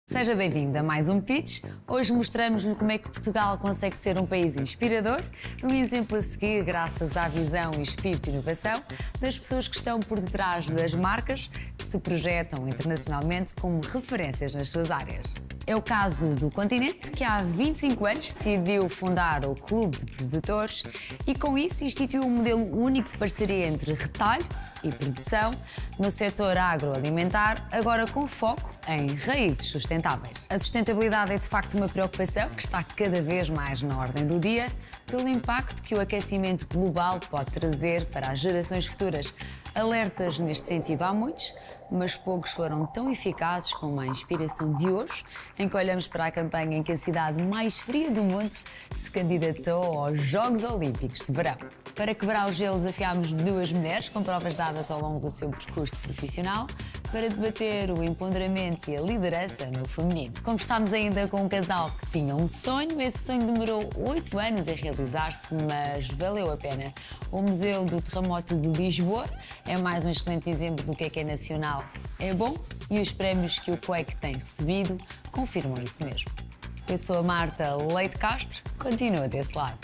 Seja bem-vindo a mais um Pitch. Hoje mostramos-lhe como é que Portugal consegue ser um país inspirador, um exemplo a seguir graças à visão e espírito de inovação das pessoas que estão por detrás das marcas que se projetam internacionalmente como referências nas suas áreas. É o caso do Continente, que há 25 anos decidiu fundar o Clube de Produtores e com isso instituiu um modelo único de parceria entre retalho e produção no setor agroalimentar, agora com foco em raízes sustentáveis. A sustentabilidade é de facto uma preocupação que está cada vez mais na ordem do dia pelo impacto que o aquecimento global pode trazer para as gerações futuras. Alertas neste sentido há muitos, mas poucos foram tão eficazes como a inspiração de hoje, em que olhamos para a campanha em que a cidade mais fria do mundo se candidatou aos Jogos Olímpicos de Verão. Para quebrar o gelo, desafiámos duas mulheres com provas dadas ao longo do seu percurso profissional para debater o empoderamento e a liderança no feminino. Conversámos ainda com um casal que tinha um sonho. Esse sonho demorou 8 anos a realizar-se, mas valeu a pena. O Museu do Terremoto de Lisboa é mais um excelente exemplo do que é nacional. É bom e os prémios que o Quake tem recebido confirmam isso mesmo. Eu sou a Marta Leite Castro, continua desse lado.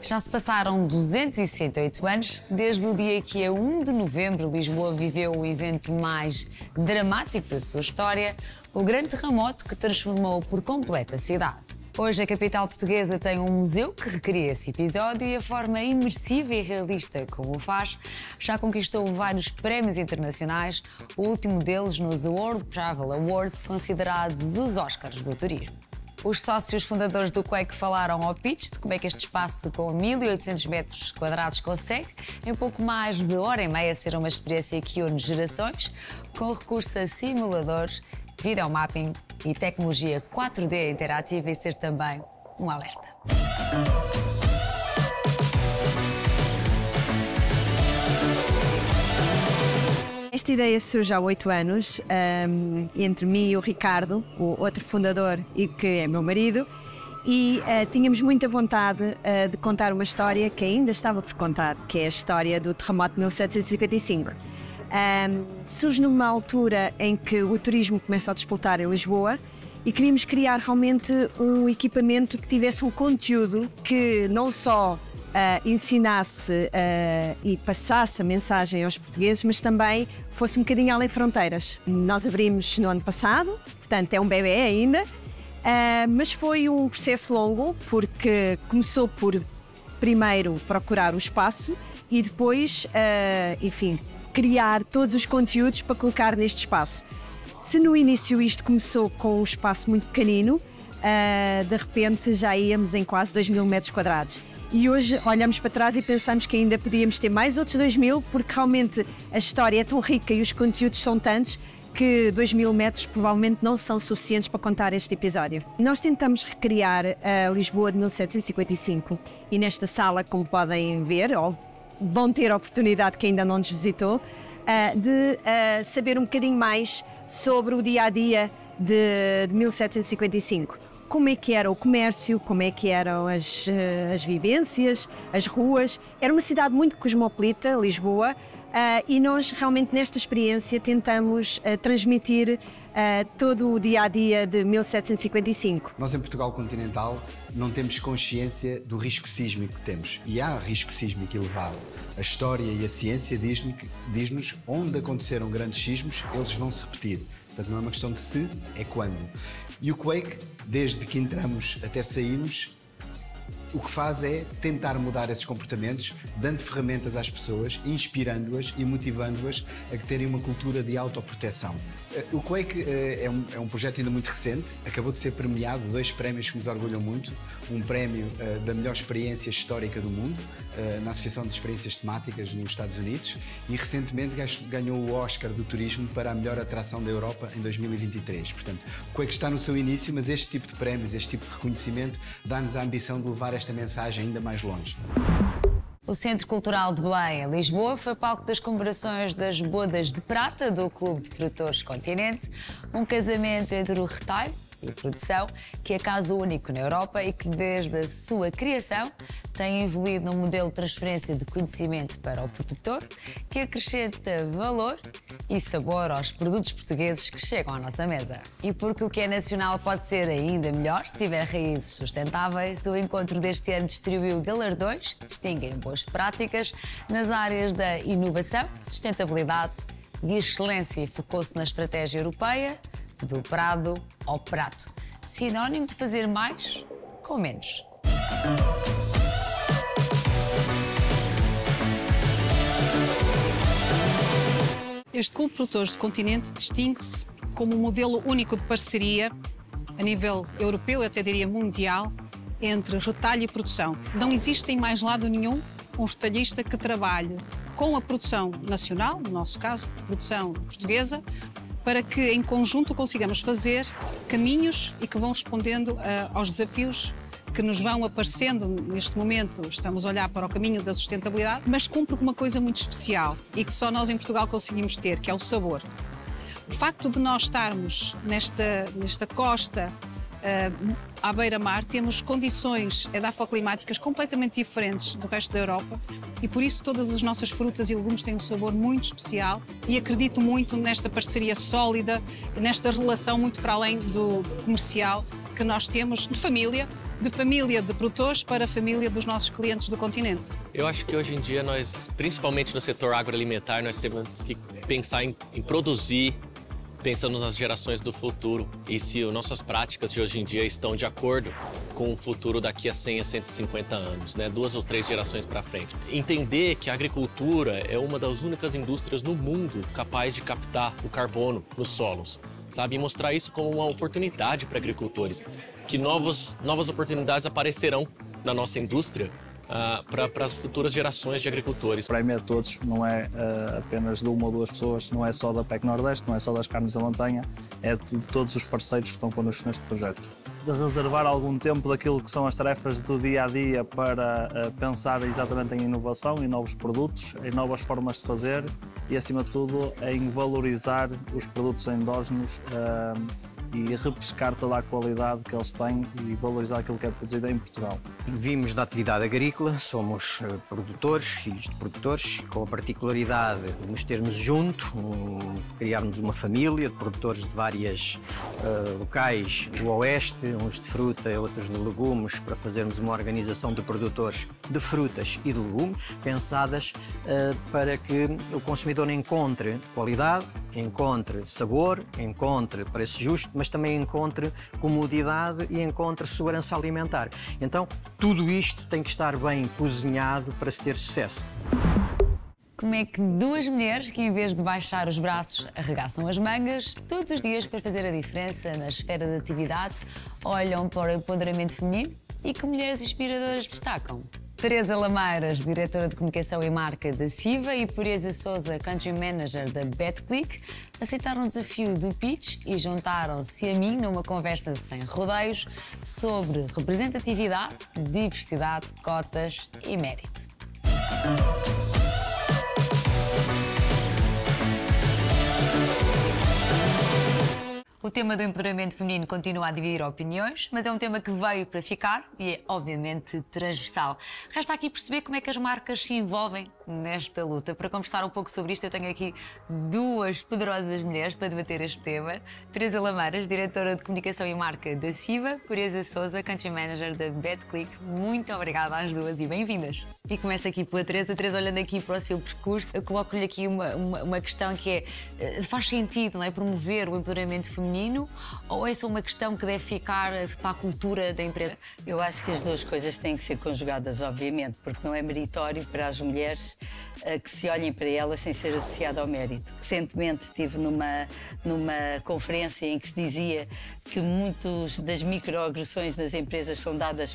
Já se passaram 268 anos desde o dia que, a 1 de novembro, Lisboa viveu o evento mais dramático da sua história, o grande terremoto que transformou por completo a cidade. Hoje, a capital portuguesa tem um museu que recria esse episódio e a forma imersiva e realista como o faz já conquistou vários prémios internacionais, o último deles nos World Travel Awards, considerados os Oscars do turismo. Os sócios fundadores do Quake falaram ao Pitch de como é que este espaço com 1.800 metros quadrados consegue, em pouco mais de hora e meia, ser uma experiência que une gerações, com recurso a simuladores, videomapping e tecnologia 4D interativa e ser também um alerta. Esta ideia surge há 8 anos, entre mim e o Ricardo, o outro fundador e que é meu marido, e tínhamos muita vontade de contar uma história que ainda estava por contar, que é a história do terremoto de 1755. Surge numa altura em que o turismo começa a despoletar em Lisboa e queríamos criar realmente um equipamento que tivesse um conteúdo que não só ensinasse e passasse a mensagem aos portugueses, mas também fosse um bocadinho além fronteiras. Nós abrimos no ano passado, portanto é um bebê ainda, mas foi um processo longo, porque começou por primeiro procurar o espaço e depois, enfim, criar todos os conteúdos para colocar neste espaço. Se no início isto começou com um espaço muito pequenino, de repente já íamos em quase 2.000 metros quadrados. E hoje olhamos para trás e pensamos que ainda podíamos ter mais outros 2.000, porque realmente a história é tão rica e os conteúdos são tantos que 2.000 metros provavelmente não são suficientes para contar este episódio. Nós tentamos recriar a Lisboa de 1755 e nesta sala, como podem ver, ou vão ter a oportunidade que ainda não nos visitou, de saber um bocadinho mais sobre o dia-a-dia de 1755. Como é que era o comércio, como é que eram as vivências, as ruas. Era uma cidade muito cosmopolita, Lisboa, e nós realmente nesta experiência tentamos transmitir todo o dia-a-dia de 1755. Nós em Portugal continental não temos consciência do risco sísmico que temos. E há risco sísmico elevado. A história e a ciência diz-nos onde aconteceram grandes sismos, eles vão se repetir. Portanto, não é uma questão de se, é quando. E o Quake, desde que entramos até saímos, o que faz é tentar mudar esses comportamentos, dando ferramentas às pessoas, inspirando-as e motivando-as a terem uma cultura de autoproteção. O Quake é um projeto ainda muito recente, acabou de ser premiado, 2 prémios que nos orgulham muito, um prémio da melhor experiência histórica do mundo, na Associação de Experiências Temáticas nos Estados Unidos, e recentemente ganhou o Oscar do Turismo para a melhor atração da Europa em 2023. Portanto, o Quake está no seu início, mas este tipo de prémios, este tipo de reconhecimento, dá-nos a ambição de levar esta mensagem ainda mais longe. O Centro Cultural de Belém, em Lisboa, foi palco das comemorações das Bodas de Prata do Clube de Produtores Continente, um casamento entre o retalho e produção, que é caso único na Europa e que, desde a sua criação, tem evoluído num modelo de transferência de conhecimento para o produtor, que acrescenta valor e sabor aos produtos portugueses que chegam à nossa mesa. E porque o que é nacional pode ser ainda melhor se tiver raízes sustentáveis, o encontro deste ano distribuiu galardões que distinguem boas práticas nas áreas da inovação, sustentabilidade e excelência, e focou-se na estratégia europeia do prado ao prato, sinónimo de fazer mais com menos. Este Clube de Produtores do Continente distingue-se como um modelo único de parceria a nível europeu, eu até diria mundial, entre retalho e produção. Não existe em mais lado nenhum um retalhista que trabalhe com a produção nacional, no nosso caso, produção portuguesa, para que em conjunto consigamos fazer caminhos e que vão respondendo aos desafios que nos vão aparecendo. Neste momento estamos a olhar para o caminho da sustentabilidade, mas cumpre com uma coisa muito especial e que só nós em Portugal conseguimos ter, que é o sabor. O facto de nós estarmos nesta costa à beira-mar, temos condições edafoclimáticas completamente diferentes do resto da Europa e por isso todas as nossas frutas e legumes têm um sabor muito especial e acredito muito nesta parceria sólida, nesta relação muito para além do comercial que nós temos de família de produtores para a família dos nossos clientes do continente. Eu acho que hoje em dia nós, principalmente no setor agroalimentar, nós temos que pensar em produzir pensando nas gerações do futuro e se nossas práticas de hoje em dia estão de acordo com o futuro daqui a 100 a 150 anos, né? 2 ou 3 gerações para frente. Entender que a agricultura é uma das únicas indústrias no mundo capaz de captar o carbono nos solos, sabe? E mostrar isso como uma oportunidade para agricultores, que novas oportunidades aparecerão na nossa indústria para as futuras gerações de agricultores. O prémio a todos não é apenas de uma ou duas pessoas, não é só da PEC Nordeste, não é só das carnes da montanha, é de todos os parceiros que estão connosco neste projeto. De reservar algum tempo daquilo que são as tarefas do dia-a-dia para pensar exatamente em inovação, em novos produtos, em novas formas de fazer e, acima de tudo, em valorizar os produtos endógenos e repescar toda a qualidade que eles têm e valorizar aquilo que é produzido em Portugal. Vimos da atividade agrícola, somos produtores, filhos de produtores, com a particularidade de nos termos junto, criarmos uma família de produtores de várias locais do Oeste, uns de fruta, outros de legumes, para fazermos uma organização de produtores de frutas e de legumes, pensadas para que o consumidor encontre qualidade, encontre sabor, encontre preço justo, mas também encontre comodidade e encontre segurança alimentar. Então, tudo isto tem que estar bem cozinhado para se ter sucesso. Como é que duas mulheres que, em vez de baixar os braços, arregaçam as mangas, todos os dias para fazer a diferença na esfera de atividade, olham para o empoderamento feminino e que mulheres inspiradoras destacam? Teresa Lameiras, diretora de comunicação e marca da Siva, e Pureza Souza, country manager da BetClick, aceitaram o desafio do pitch e juntaram-se a mim numa conversa sem rodeios sobre representatividade, diversidade, cotas e mérito. O tema do empoderamento feminino continua a dividir opiniões, mas é um tema que veio para ficar e é, obviamente, transversal. Resta aqui perceber como é que as marcas se envolvem nesta luta. Para conversar um pouco sobre isto, eu tenho aqui duas poderosas mulheres para debater este tema. Teresa Lameiras, diretora de comunicação e marca da Siva, Pureza Souza, country manager da BetClick. Muito obrigada às duas e bem-vindas. E começo aqui pela Teresa. Teresa, olhando aqui para o seu percurso, eu coloco-lhe aqui uma questão que é: faz sentido, não é, promover o empoderamento feminino, ou é só uma questão que deve ficar para a cultura da empresa? Eu acho que as duas coisas têm que ser conjugadas, obviamente, porque não é meritório para as mulheres que se olhem para elas sem ser associado ao mérito. Recentemente estive numa conferência em que se dizia que muitas das microagressões das empresas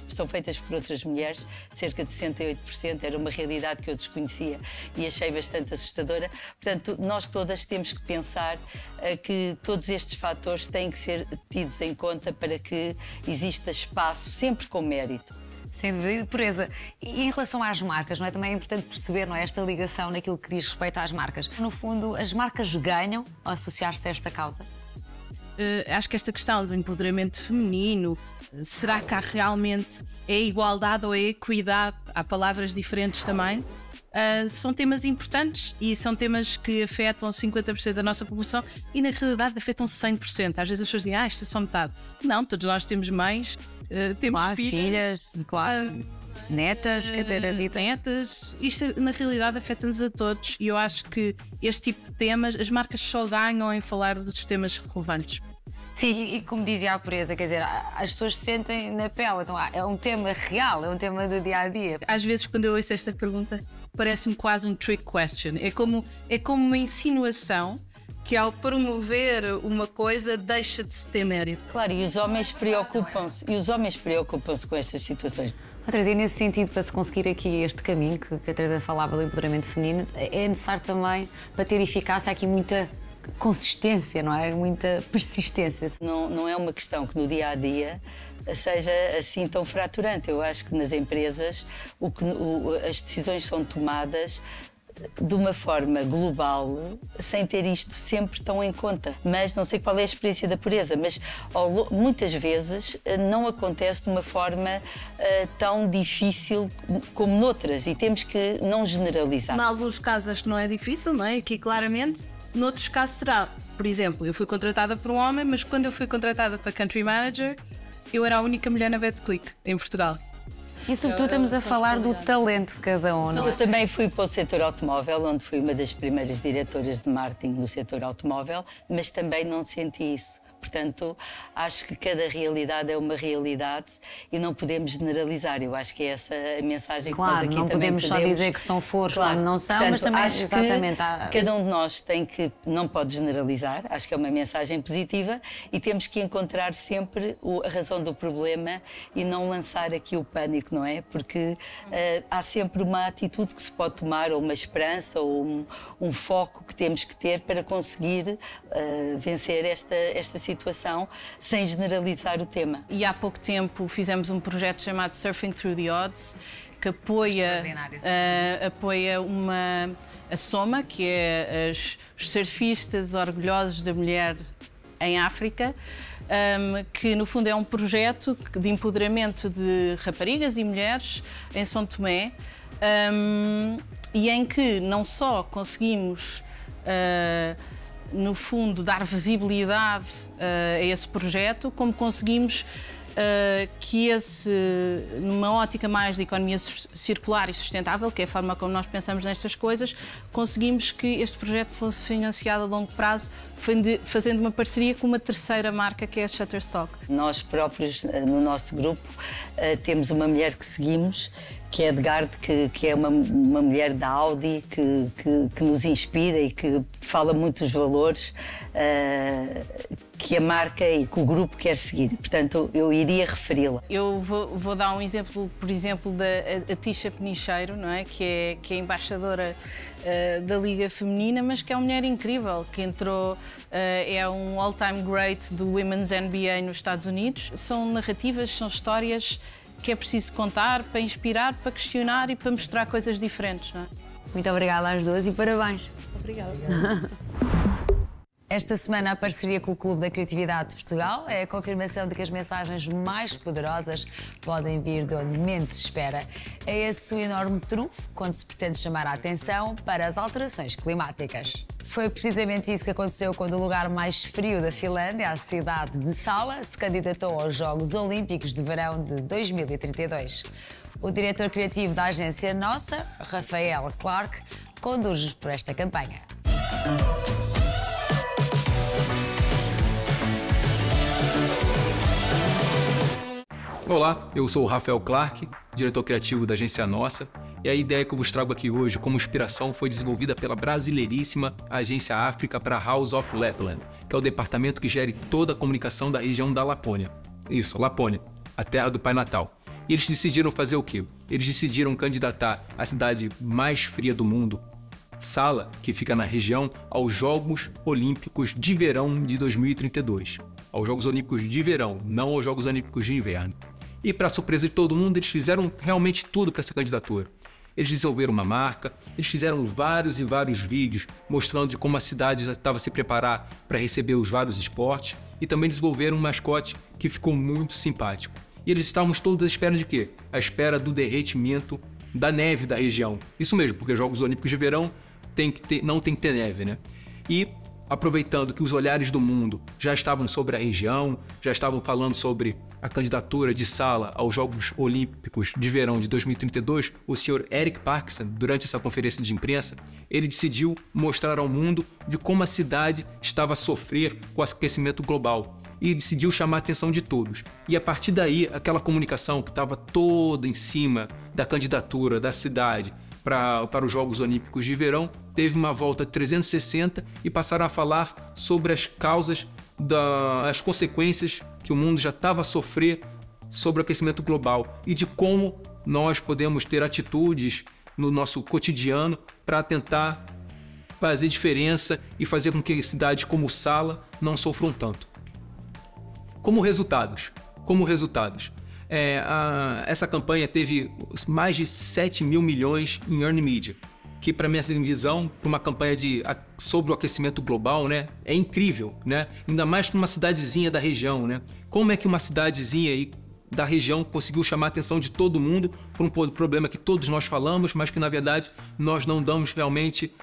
são feitas por outras mulheres, cerca de 68%, era uma realidade que eu desconhecia e achei bastante assustadora. Portanto, nós todas temos que pensar que todos estes fatores têm que ser tidos em conta para que exista espaço, sempre com mérito, Sem dúvida, pureza. E em relação às marcas, não é? Também é importante perceber, não é? Esta ligação naquilo que diz respeito às marcas. No fundo, as marcas ganham ao associar-se a esta causa? Acho que esta questão do empoderamento feminino, será que há realmente igualdade ou equidade? Há palavras diferentes também. São temas importantes e são temas que afetam 50% da nossa população e na realidade afetam 100%. Às vezes as pessoas dizem, isto é só metade. Não, todos nós temos mães, temos filhas, claro, netas, netas. Isto na realidade afeta-nos a todos e eu acho que este tipo de temas, as marcas só ganham em falar dos temas relevantes. Sim, e como dizia a pureza, quer dizer, as pessoas se sentem na pele, então é um tema real, é um tema do dia-a-dia. Às vezes quando eu ouço esta pergunta, parece-me quase um trick question. É como uma insinuação que ao promover uma coisa deixa de se ter mérito. Claro, e os homens preocupam-se com estas situações. Teresa, e nesse sentido, para se conseguir aqui este caminho que a Teresa falava do empoderamento feminino, é necessário também, para ter eficácia, aqui muita consistência, não é? Muita persistência. Não é uma questão que no dia-a-dia seja assim tão fraturante. Eu acho que nas empresas as decisões são tomadas de uma forma global, sem ter isto sempre tão em conta. Mas não sei qual é a experiência da pureza, mas muitas vezes não acontece de uma forma tão difícil como noutras e temos que não generalizar. Em alguns casos acho que não é difícil, não é? Aqui claramente, noutros casos será. Por exemplo, eu fui contratada por um homem, mas quando eu fui contratada para Country Manager, eu era a única mulher na VetClick, em Portugal. E sobretudo estamos a falar do talento de cada um, não é? Eu também fui para o setor automóvel, onde fui uma das primeiras diretoras de marketing do setor automóvel, mas também não senti isso. Portanto, acho que cada realidade é uma realidade e não podemos generalizar. Eu acho que é essa a mensagem que nós aqui também não podemos só dizer que são flores quando não são, portanto, mas também acho exatamente. Que cada um de nós não pode generalizar, acho que é uma mensagem positiva e temos que encontrar sempre a razão do problema e não lançar aqui o pânico, não é? Porque há sempre uma atitude que se pode tomar, ou uma esperança, ou um foco que temos que ter para conseguir vencer esta situação sem generalizar o tema. E há pouco tempo fizemos um projeto chamado Surfing Through the Odds, que apoia a SOMA, que é os surfistas orgulhosos da mulher em África, que no fundo é um projeto de empoderamento de raparigas e mulheres em São Tomé, e em que não só conseguimos no fundo, dar visibilidade a esse projeto, como conseguimos que numa ótica mais de economia circular e sustentável, que é a forma como nós pensamos nestas coisas, conseguimos que este projeto fosse financiado a longo prazo, fazendo uma parceria com uma terceira marca, que é a Shutterstock. Nós próprios, no nosso grupo, temos uma mulher que seguimos, que é Edgard, que é uma mulher da Audi, que nos inspira e que fala muito dos valores que a marca e que o grupo quer seguir. Portanto, eu iria referi-la. Eu vou dar um exemplo, por exemplo, da Tisha Penicheiro, não é? Que é embaixadora da Liga Feminina, mas que é uma mulher incrível, que entrou, é um all-time great do Women's NBA nos Estados Unidos. São narrativas, são histórias que é preciso contar para inspirar, para questionar e para mostrar coisas diferentes, não é? Muito obrigada às duas e parabéns. Obrigada. Esta semana a parceria com o Clube da Criatividade de Portugal é a confirmação de que as mensagens mais poderosas podem vir de onde menos se espera. É esse o enorme trunfo quando se pretende chamar a atenção para as alterações climáticas. Foi precisamente isso que aconteceu quando o lugar mais frio da Finlândia, a cidade de Sala, se candidatou aos Jogos Olímpicos de Verão de 2032. O diretor criativo da agência Nossa, Rafael Clark, conduz-nos por esta campanha. Olá, eu sou o Rafael Clark, diretor criativo da agência Nossa, e a ideia que eu vos trago aqui hoje como inspiração foi desenvolvida pela brasileiríssima Agência África para House of Lapland, que é o departamento que gere toda a comunicação da região da Lapônia. Isso, Lapônia, a terra do Pai Natal. E eles decidiram fazer o quê? Eles decidiram candidatar a cidade mais fria do mundo, Sala, que fica na região, aos Jogos Olímpicos de Verão de 2032. Aos Jogos Olímpicos de Verão, não aos Jogos Olímpicos de Inverno. E, para surpresa de todo mundo, eles fizeram realmente tudo para essa candidatura. Eles desenvolveram uma marca, eles fizeram vários e vários vídeos mostrando de como a cidade já estava se preparar para receber os vários esportes e também desenvolveram um mascote que ficou muito simpático. E eles estávamos todos à espera de quê? À espera do derretimento da neve da região. Isso mesmo, porque os Jogos Olímpicos de Verão não tem que ter neve, né? E aproveitando que os olhares do mundo já estavam sobre a região, já estavam falando sobre a candidatura de Sala aos Jogos Olímpicos de Verão de 2032, o senhor Eric Parkinson, durante essa conferência de imprensa, ele decidiu mostrar ao mundo de como a cidade estava a sofrer com o aquecimento global e decidiu chamar a atenção de todos. E a partir daí, aquela comunicação que estava toda em cima da candidatura da cidade para os Jogos Olímpicos de Verão, teve uma volta 360 e passaram a falar sobre as causas, as consequências que o mundo já estava a sofrer sobre o aquecimento global e de como nós podemos ter atitudes no nosso cotidiano para tentar fazer diferença e fazer com que cidades como Sala não sofram tanto. Como resultados, essa campanha teve mais de 7 mil milhões em earned media, que para minha visão, para uma campanha sobre o aquecimento global, né, é incrível, né? Ainda mais para uma cidadezinha da região, né? Como é que uma cidadezinha aí da região conseguiu chamar a atenção de todo mundo por um problema que todos nós falamos, mas que na verdade nós não damos realmente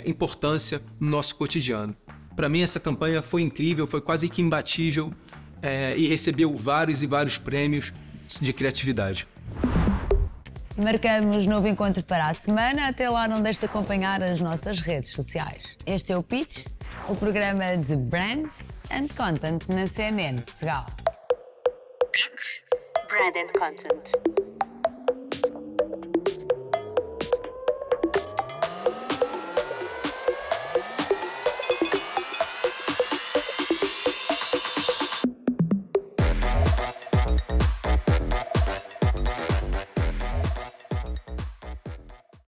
importância no nosso cotidiano. Para mim essa campanha foi incrível, foi quase que imbatível e recebeu vários e vários prêmios de criatividade. Marcamos novo encontro para a semana. Até lá, não deixe de acompanhar as nossas redes sociais. Este é o Pitch, o programa de Brand and Content na CNN Portugal. Pitch, Brand and Content.